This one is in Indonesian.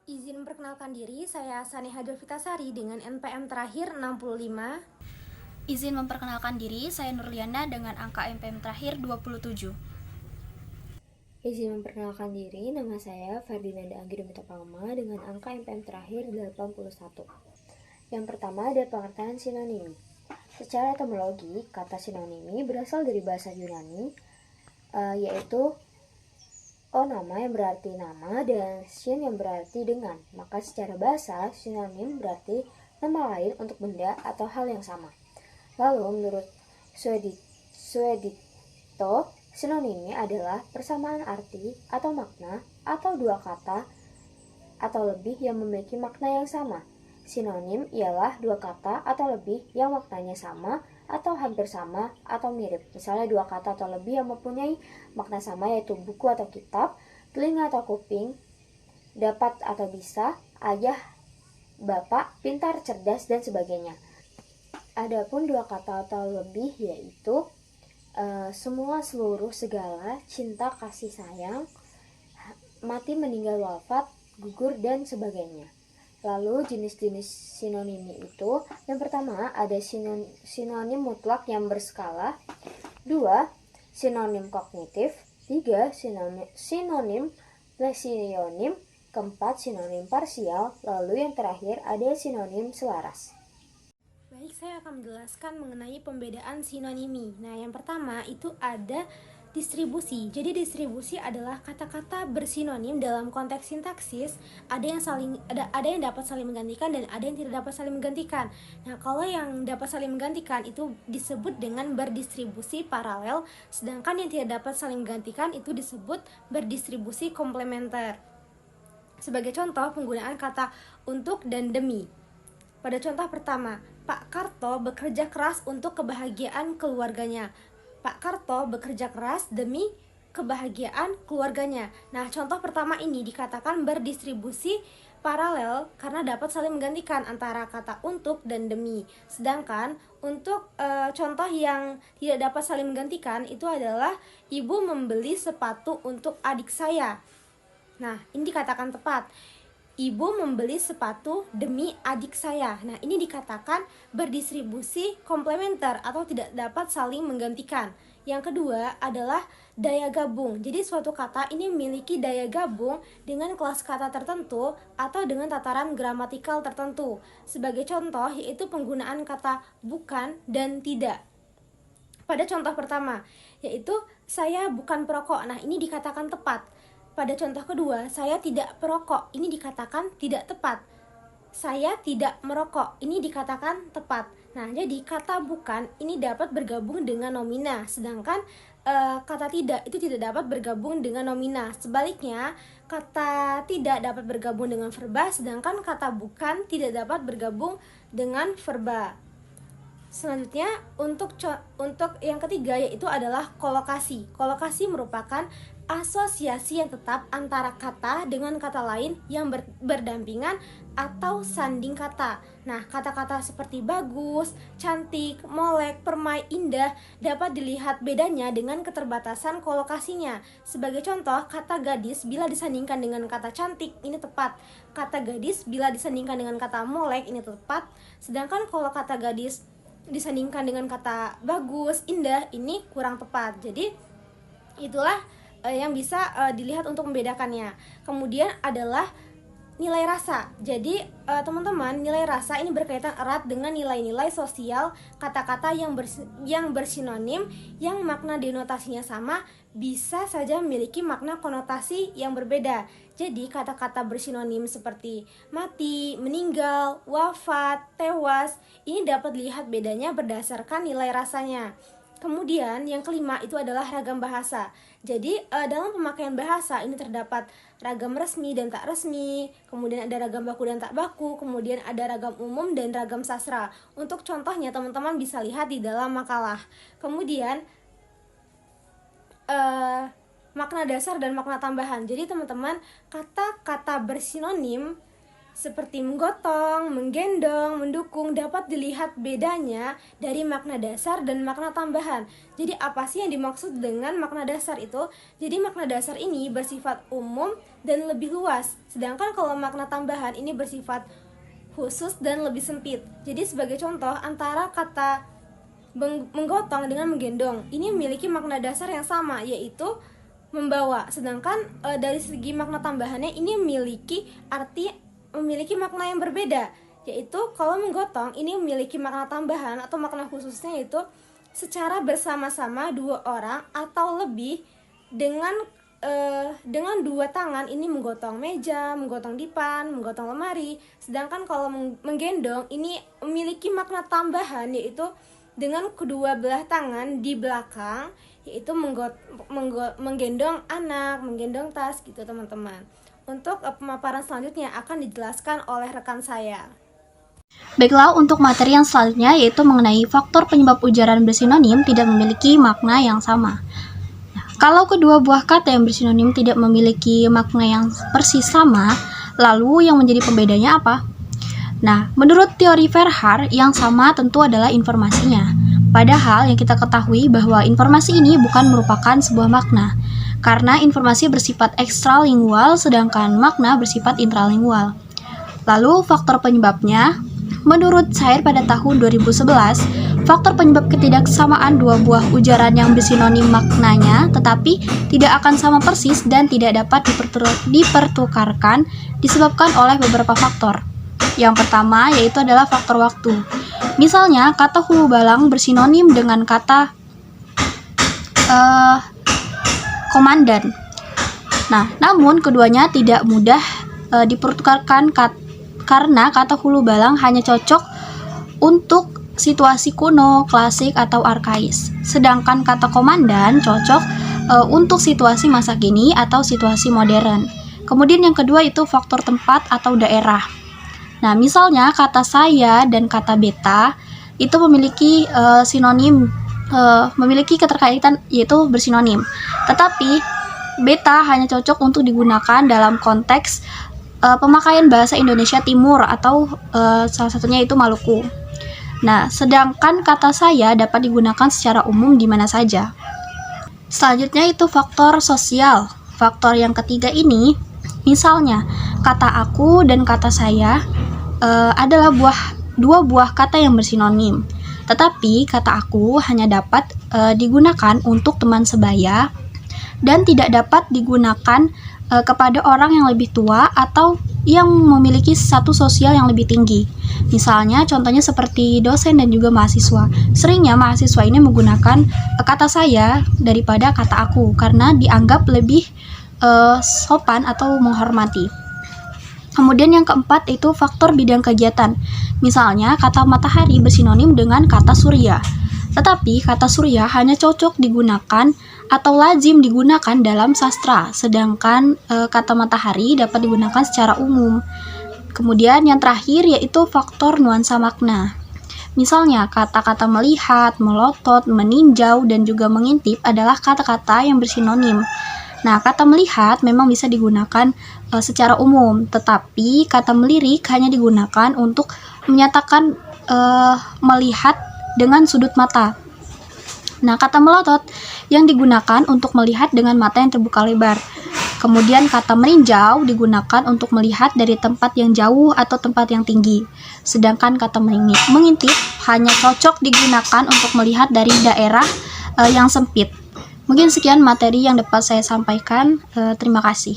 Izin memperkenalkan diri, saya Saneha Jovitasari dengan NPM terakhir 65. Izin memperkenalkan diri, saya Nurliana dengan angka NPM terakhir 27. Izin memperkenalkan diri, nama saya Ferdinanda Anggidumita Palma dengan angka NPM terakhir 81. Yang pertama ada pengertian sinonimi. Secara etimologi, kata sinonimi berasal dari bahasa Yunani, yaitu onama yang berarti nama dan shin yang berarti dengan. Maka secara bahasa, sinonim berarti nama lain untuk benda atau hal yang sama. Lalu menurut Suedito, sinonimi adalah persamaan arti atau makna atau dua kata atau lebih yang memiliki makna yang sama. Sinonim ialah dua kata atau lebih yang maknanya sama atau hampir sama atau mirip. Misalnya dua kata atau lebih yang mempunyai makna sama yaitu buku atau kitab, telinga atau kuping, dapat atau bisa, ayah, bapak, pintar, cerdas, dan sebagainya. Adapun dua kata atau lebih yaitu semua, seluruh, segala, cinta, kasih sayang, mati, meninggal, wafat, gugur, dan sebagainya. Lalu jenis-jenis sinonimi itu, yang pertama ada sinonim mutlak yang berskala, 2 sinonim kognitif, 3 sinonim plesionim, keempat sinonim parsial, lalu yang terakhir ada sinonim selaras. Baik, saya akan menjelaskan mengenai pembedaan sinonimi. Nah, yang pertama itu ada distribusi. Jadi distribusi adalah kata-kata bersinonim dalam konteks sintaksis, ada yang dapat saling menggantikan dan ada yang tidak dapat saling menggantikan. Nah, kalau yang dapat saling menggantikan itu disebut dengan berdistribusi paralel, sedangkan yang tidak dapat saling menggantikan itu disebut berdistribusi komplementer. Sebagai contoh penggunaan kata untuk dan demi. Pada contoh pertama, Pak Karto bekerja keras untuk kebahagiaan keluarganya. Pak Karto bekerja keras demi kebahagiaan keluarganya. Nah, contoh pertama ini dikatakan berdistribusi paralel karena dapat saling menggantikan antara kata untuk dan demi. Sedangkan untuk contoh yang tidak dapat saling menggantikan itu adalah ibu membeli sepatu untuk adik saya. Nah, ini dikatakan tepat. Ibu membeli sepatu demi adik saya. Nah, ini dikatakan berdistribusi komplementer atau tidak dapat saling menggantikan. Yang kedua adalah daya gabung. Jadi suatu kata ini memiliki daya gabung dengan kelas kata tertentu atau dengan tataran gramatikal tertentu. Sebagai contoh yaitu penggunaan kata bukan dan tidak. Pada contoh pertama, yaitu saya bukan perokok. Nah, ini dikatakan tepat. Pada contoh kedua, saya tidak perokok. Ini dikatakan tidak tepat. Saya tidak merokok. Ini dikatakan tepat. Nah, jadi kata bukan ini dapat bergabung dengan nomina, sedangkan kata tidak itu tidak dapat bergabung dengan nomina. Sebaliknya, kata tidak dapat bergabung dengan verba, sedangkan kata bukan tidak dapat bergabung dengan verba. Selanjutnya untuk yang ketiga yaitu adalah kolokasi. Kolokasi merupakan asosiasi yang tetap antara kata dengan kata lain yang berdampingan atau sanding kata. Nah, kata-kata seperti bagus, cantik, molek, permai, indah dapat dilihat bedanya dengan keterbatasan kolokasinya. Sebagai contoh, kata gadis bila disandingkan dengan kata cantik ini tepat. Kata gadis bila disandingkan dengan kata molek ini tepat. Sedangkan kalau kata gadis disandingkan dengan kata bagus, indah ini kurang tepat. Jadi itulah yang bisa dilihat untuk membedakannya. Kemudian adalah nilai rasa. Jadi teman-teman, nilai rasa ini berkaitan erat dengan nilai-nilai sosial kata-kata yang bersinonim, yang makna denotasinya sama, bisa saja memiliki makna konotasi yang berbeda. Jadi kata-kata bersinonim seperti mati, meninggal, wafat, tewas, ini dapat dilihat bedanya berdasarkan nilai rasanya. Kemudian yang kelima itu adalah ragam bahasa. Jadi dalam pemakaian bahasa ini terdapat ragam resmi dan tak resmi, kemudian ada ragam baku dan tak baku, kemudian ada ragam umum dan ragam sastra. Untuk contohnya teman-teman bisa lihat di dalam makalah. Kemudian makna dasar dan makna tambahan. Jadi teman-teman, kata-kata bersinonim seperti menggotong, menggendong, mendukung dapat dilihat bedanya dari makna dasar dan makna tambahan. Jadi apa sih yang dimaksud dengan makna dasar itu? Jadi makna dasar ini bersifat umum dan lebih luas, sedangkan kalau makna tambahan ini bersifat khusus dan lebih sempit. Jadi sebagai contoh, antara kata menggotong dengan menggendong ini memiliki makna dasar yang sama, yaitu membawa, sedangkan dari segi makna tambahannya ini memiliki makna yang berbeda, yaitu kalau menggotong ini memiliki makna tambahan atau makna khususnya, yaitu secara bersama-sama dua orang atau lebih dengan dua tangan ini menggotong meja, menggotong dipan, menggotong lemari. Sedangkan kalau menggendong ini memiliki makna tambahan, yaitu dengan kedua belah tangan di belakang, yaitu menggendong anak, menggendong tas gitu teman-teman. Untuk pemaparan selanjutnya akan dijelaskan oleh rekan saya. Baiklah, untuk materi yang selanjutnya yaitu mengenai faktor penyebab ujaran bersinonim tidak memiliki makna yang sama. Nah, kalau kedua buah kata yang bersinonim tidak memiliki makna yang persis sama, lalu yang menjadi pembedanya apa? Nah, menurut teori Verhaar, yang sama tentu adalah informasinya. Padahal yang kita ketahui bahwa informasi ini bukan merupakan sebuah makna, karena informasi bersifat ekstralingual sedangkan makna bersifat intralingual. Lalu faktor penyebabnya, menurut Sayer pada tahun 2011, faktor penyebab ketidaksamaan dua buah ujaran yang bersinonim maknanya tetapi tidak akan sama persis dan tidak dapat dipertukarkan disebabkan oleh beberapa faktor. Yang pertama yaitu adalah faktor waktu. Misalnya, kata hulu balang bersinonim dengan kata komandan. Nah, namun keduanya tidak mudah dipertukarkan karena kata hulu balang hanya cocok untuk situasi kuno, klasik, atau arkais. Sedangkan kata komandan cocok untuk situasi masa kini atau situasi modern. Kemudian yang kedua itu faktor tempat atau daerah. Nah, misalnya kata saya dan kata beta itu memiliki memiliki keterkaitan yaitu bersinonim. Tetapi beta hanya cocok untuk digunakan dalam konteks pemakaian bahasa Indonesia Timur atau salah satunya itu Maluku. Nah, sedangkan kata saya dapat digunakan secara umum di mana saja. Selanjutnya itu faktor sosial. Faktor yang ketiga ini, misalnya kata aku dan kata saya adalah dua buah kata yang bersinonim. Tetapi kata aku hanya dapat digunakan untuk teman sebaya dan tidak dapat digunakan kepada orang yang lebih tua atau yang memiliki status sosial yang lebih tinggi. Misalnya contohnya seperti dosen dan juga mahasiswa. Seringnya mahasiswa ini menggunakan kata saya daripada kata aku karena dianggap lebih sopan atau menghormati. Kemudian yang keempat itu faktor bidang kegiatan. Misalnya kata matahari bersinonim dengan kata surya. Tetapi kata surya hanya cocok digunakan atau lazim digunakan dalam sastra, sedangkan kata matahari dapat digunakan secara umum. Kemudian yang terakhir yaitu faktor nuansa makna. Misalnya kata-kata melihat, melotot, meninjau, dan juga mengintip adalah kata-kata yang bersinonim. Nah, kata melihat memang bisa digunakan secara umum, tetapi kata melirik hanya digunakan untuk menyatakan melihat dengan sudut mata. Nah, kata melotot yang digunakan untuk melihat dengan mata yang terbuka lebar. Kemudian kata meninjau digunakan untuk melihat dari tempat yang jauh atau tempat yang tinggi. Sedangkan kata mengintip hanya cocok digunakan untuk melihat dari daerah yang sempit. Mungkin sekian materi yang dapat saya sampaikan. Terima kasih.